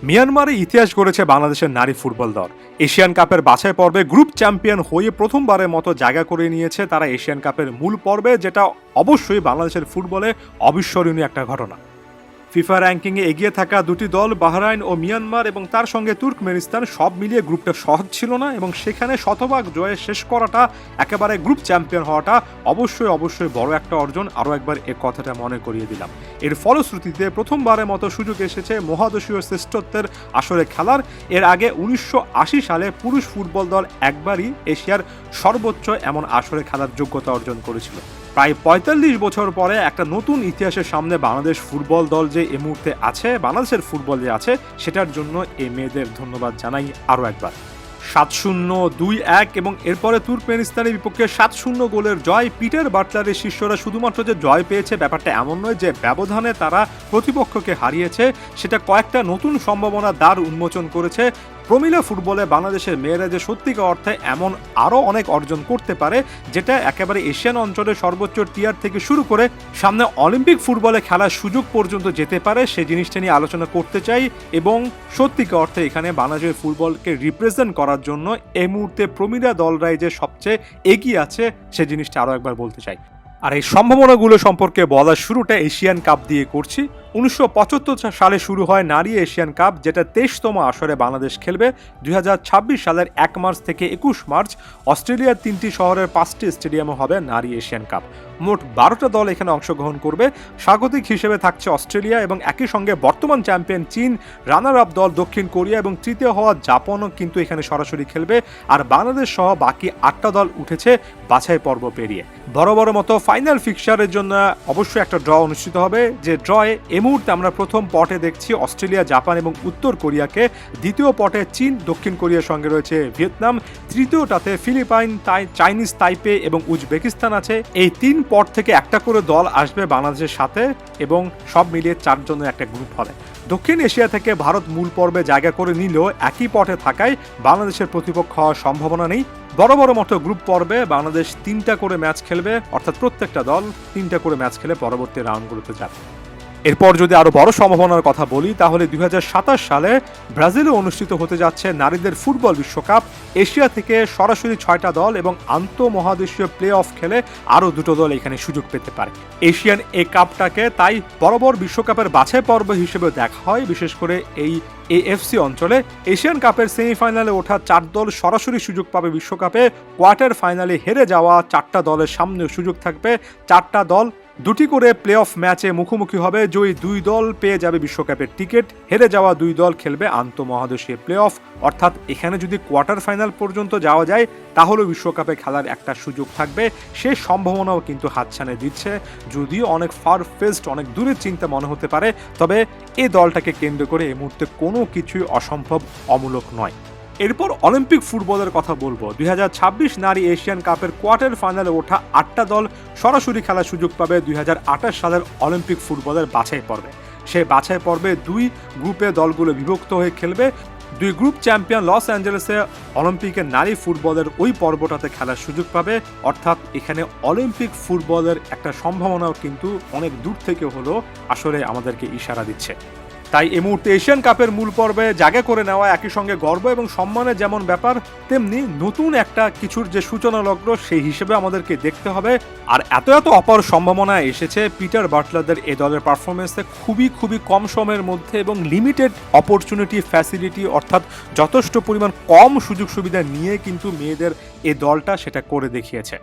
মিয়ানমারে ইতিহাস গড়েছে বাংলাদেশের নারী ফুটবল দল। এশিয়ান কাপের বাছাই পর্বে গ্রুপ চ্যাম্পিয়ন হয়ে প্রথমবারের মতো জায়গা করে নিয়েছে তারা এশিয়ান কাপের মূল পর্বে, যেটা অবশ্যই বাংলাদেশের ফুটবলে অবিস্মরণীয় একটা ঘটনা। ফিফা র্যাঙ্কিংয়ে এগিয়ে থাকা দুটি দল বাহরাইন ও মিয়ানমার এবং তার সঙ্গে তুর্কমেনিস্তান, সব মিলিয়ে গ্রুপটা সহজ ছিল না এবং সেখানে শতভাগ জয়ে শেষ করাটা, একেবারে গ্রুপ চ্যাম্পিয়ন হওয়াটা অবশ্যই বড় একটা অর্জন। আরও একবার এ কথাটা মনে করিয়ে দিলাম। এর ফলশ্রুতিতে প্রথমবারের মতো সুযোগ এসেছে মহাদেশীয় শ্রেষ্ঠত্বের আসরে খেলার। এর আগে 1980 সালে পুরুষ ফুটবল দল একবারই এশিয়ার সর্বোচ্চ এমন আসরে খেলার যোগ্যতা অর্জন করেছিল। প্রায় ৪৫ বছর পরে একটা নতুন ইতিহাসের সামনে বাংলাদেশ ফুটবল দল যে এই মুহূর্তে আছে, বাংলাদেশের ফুটবল যে আছে, সেটার জন্য এই মেয়েদের ধন্যবাদ জানাই আরও একবার। ৭-০, ২-১ এবং এরপরে তুর্কমেনিস্তানের বিপক্ষে ৭-০ গোলের জয়। পিটার বাটলারের শিষ্যরা শুধুমাত্র যে জয় পেয়েছে ব্যাপারটা এমন নয়, যে ব্যবধানে তারা প্রতিপক্ষকে হারিয়েছে, সেটা কয়েকটা নতুন সম্ভাবনার দ্বার উন্মোচন করেছে। প্রমিলা ফুটবলে বাংলাদেশের মেয়েরা যে সত্যিকার অর্থে এমন আরও অনেক অর্জন করতে পারে, যেটা একেবারে এশিয়ান অঞ্চলের সর্বোচ্চ টিয়ার থেকে শুরু করে সামনে অলিম্পিক ফুটবলে খেলার সুযোগ পর্যন্ত যেতে পারে, সেই জিনিসটা নিয়ে আলোচনা করতে চাই। এবং সত্যিকার অর্থে এখানে বাংলাদেশের ফুটবলকে রিপ্রেজেন্ট করার জন্য এই মুহূর্তে প্রমিলা দলরাই যে সবচেয়ে এগিয়ে আছে, সে জিনিসটা আরও একবার বলতে চাই। আর এই সম্ভাবনাগুলো সম্পর্কে বলার শুরুটা এশিয়ান কাপ দিয়ে করছি। 1975 সালে শুরু হয় নারী এশিয়ান কাপ, যেটা 23তম আসরে বাংলাদেশ খেলবে। 2026 সালের 1 মার্চ থেকে 21 মার্চ অস্ট্রেলিয়ার 3টি শহরের 5টি স্টেডিয়ামে হবে নারী এশিয়ান কাপ। মোট 12টা দল এখানে অংশগ্রহণ করবে। স্বাগতিক হিসেবে থাকছে অস্ট্রেলিয়া এবং একই সঙ্গে বর্তমান চ্যাম্পিয়ন চীন, রানার আপ দল দক্ষিণ কোরিয়া এবং তৃতীয় হওয়া জাপানও কিন্তু এখানে সরাসরি খেলবে। আর বাংলাদেশ সহ বাকি 8টা দল উঠেছে বাছাই পর্ব পেরিয়ে। বড় মতো ফাইনাল ফিক্সারের জন্য অবশ্যই একটা ড্র অনুষ্ঠিত হবে, যে ড্রয়ে এই মুহূর্তে আমরা প্রথম পটে দেখছি অস্ট্রেলিয়া, জাপান এবং উত্তর কোরিয়াকে। দ্বিতীয় পটে চীন, দক্ষিণ কোরিয়ার সঙ্গে রয়েছে ভিয়েতনাম। তৃতীয়টাতে ফিলিপাইন, চাইনিজ তাইপে এবং উজবেকিস্তান আছে। এই 3 পট থেকে একটা করে দল আসবে বাংলাদেশের সাথে এবং সব মিলিয়ে 4 জনের একটা গ্রুপ হবে। দক্ষিণ এশিয়া থেকে ভারত মূল পর্বে জায়গা করে নিলেও একই পটে থাকায় বাংলাদেশের প্রতিপক্ষ হওয়ার সম্ভাবনা নেই। বড় মতো গ্রুপ পর্বে বাংলাদেশ 3টা করে ম্যাচ খেলবে, অর্থাৎ প্রত্যেকটা দল 3টা করে ম্যাচ খেলে পরবর্তী রাউন্ডগুলোতে যাবে। এরপর যদি আরও বড় সম্ভাবনার কথা বলি, তাহলে 2027 সালে ব্রাজিলে অনুষ্ঠিত হতে যাচ্ছে নারীদের ফুটবল বিশ্বকাপ। এশিয়া থেকে সরাসরি 6টা দল এবং আন্তঃমহাদেশীয় প্লে অফ খেলে আরও 2টো দল এখানে সুযোগ পেতে পারে। এশিয়ান এই কাপটাকে তাই বড় বিশ্বকাপের বাছাই পর্ব হিসেবে দেখা হয়, বিশেষ করে এই এএফসি অঞ্চলে। এশিয়ান কাপের সেমিফাইনালে ওঠা 4 দল সরাসরি সুযোগ পাবে বিশ্বকাপে। কোয়ার্টার ফাইনালে হেরে যাওয়া 4টা দলের সামনেও সুযোগ থাকবে। 4টা দল 2টি করে প্লে অফ ম্যাচে মুখোমুখি হবে। জয়ী 2 দল পেয়ে যাবে বিশ্বকাপের টিকিট, হেরে যাওয়া 2 দল খেলবে আন্তঃমহাদেশীয় প্লে অফ। অর্থাৎ এখানে যদি কোয়ার্টার ফাইনাল পর্যন্ত যাওয়া যায়, তাহলে বিশ্বকাপে খেলার একটা সুযোগ থাকবে। সে সম্ভাবনাও কিন্তু হাতছানি দিচ্ছে, যদিও অনেক ফার ফেস্ট, অনেক দূরের চিন্তা মনে হতে পারে। তবে এই দলটাকে কেন্দ্র করে এই মুহূর্তে কোনো কিছুই অসম্ভব, অমূলক নয়। এরপর অলিম্পিক ফুটবলের কথা বলবো। 2026 নারী এশিয়ান কাপের কোয়ার্টার ফাইনালে ওঠা 8টা দল সরাসরি খেলার সুযোগ পাবে 2028 সালের অলিম্পিক ফুটবলের বাছাই পর্বে। সেই বাছাই পর্বে 2 গ্রুপে দলগুলো বিভক্ত হয়ে খেলবে। 2 গ্রুপ চ্যাম্পিয়ন লস অ্যাঞ্জেলেসে অলিম্পিকের নারী ফুটবলের ওই পর্বটাতে খেলার সুযোগ পাবে। অর্থাৎ এখানে অলিম্পিক ফুটবলের একটা সম্ভাবনাও কিন্তু অনেক দূর থেকে হলো আসলে আমাদেরকে ইশারা দিচ্ছে। তাই এই মুহূর্তে এশিয়ান কাপের মূল পর্বে জায়গা করে নেওয়া একই সঙ্গে গর্ব এবং সম্মানের যেমন ব্যাপার, তেমনি নতুন একটা কিছুর যে সূচনা লগ্ন, সেই হিসেবে আমাদেরকে দেখতে হবে। আর এত অপার সম্ভাবনা এসেছে পিটার বাটলারদের এই দলের পারফরমেন্সে খুবই কম সময়ের মধ্যে এবং লিমিটেড অপরচুনিটি, ফ্যাসিলিটি, অর্থাৎ যথেষ্ট পরিমাণ কম সুযোগ সুবিধা নিয়ে কিন্তু মেয়েদের এই দলটা সেটা করে দেখিয়েছে।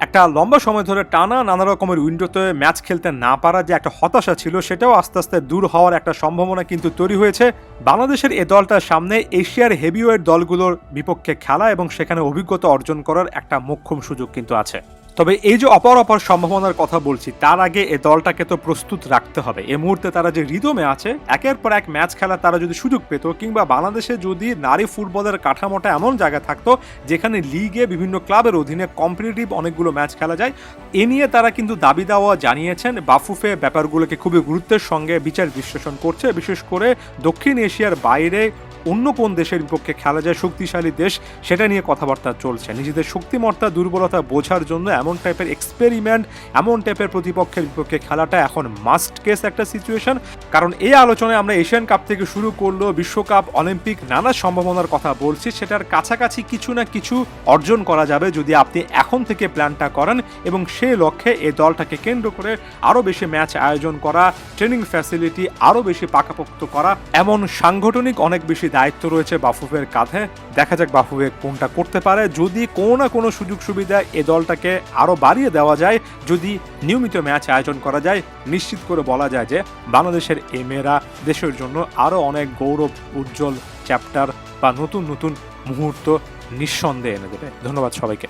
একটা লম্বা সময় ধরে টানা নানা রকমের উইন্ডোতে ম্যাচ খেলতে না পারা যে একটা হতাশা ছিল, সেটাও আস্তে আস্তে দূর হওয়ার একটা সম্ভাবনা কিন্তু তৈরি হয়েছে। বাংলাদেশের এই দলটার সামনে এশিয়ার হেভিওয়েট দলগুলোর বিপক্ষে খেলা এবং সেখানে অভিজ্ঞতা অর্জন করার একটা মোক্ষম সুযোগ কিন্তু আছে। তবে এই যে অপার সম্ভাবনার কথা বলছি, তার আগে এই দলটাকে তো প্রস্তুত রাখতে হবে। এই মুহূর্তে তারা যে রিদমে আছে, একের পর এক ম্যাচ খেলা তারা যদি সুযোগ পেত, কিংবা বাংলাদেশে যদি নারী ফুটবলের কাঠামোটা এমন জায়গায় থাকতো যেখানে লিগে বিভিন্ন ক্লাবের অধীনে কম্পিটিটিভ অনেকগুলো ম্যাচ খেলা যায়, এ নিয়ে তারা কিন্তু দাবি দাওয়া জানিয়েছেন। বাফুফে ব্যাপারগুলোকে খুবই গুরুত্বের সঙ্গে বিচার বিশ্লেষণ করছে, বিশেষ করে দক্ষিণ এশিয়ার বাইরে অন্য কোন দেশের বিপক্ষে খেলা যায়, শক্তিশালী দেশ সেটা নিয়ে কথাবার্তা চলছে। নিজেদের শক্তিমত্তা দুর্বলতা বোঝার জন্য এমন টাইপের এক্সপেরিমেন্ট, এমন টাইপের প্রতিপক্ষের বিপক্ষে খেলাটা এখন মাস্ট কেস একটা সিচুয়েশন। কারণ এই আলোচনায় আমরা এশিয়ান কাপ থেকে শুরু করলেও বিশ্বকাপ, অলিম্পিক নানা সম্ভাবনার কথা বলছি, সেটার কাছাকাছি কিছু না কিছু অর্জন করা যাবে যদি আপনি এখন থেকে প্ল্যানটা করেন এবং সেই লক্ষ্যে এই দলটাকে কেন্দ্র করে আরও বেশি ম্যাচ আয়োজন করা, ট্রেনিং ফ্যাসিলিটি আরও বেশি পাকাপোক্ত করা, এমন সাংগঠনিক অনেক বেশি দায়িত্ব রয়েছে বাফুফের কাঁধে। দেখা যাক বাফুফে কোনটা করতে পারে। যদি কোনো না কোনো সুযোগ সুবিধা এ দলটাকে আরও বাড়িয়ে দেওয়া যায়, যদি নিয়মিত ম্যাচ আয়োজন করা যায়, নিশ্চিত করে বলা যায় যে বাংলাদেশের এই মেয়েরা দেশের জন্য আরও অনেক গৌরব উজ্জ্বল চ্যাপ্টার বা নতুন নতুন মুহূর্ত নিঃসন্দেহে এনে দেবে। ধন্যবাদ সবাইকে।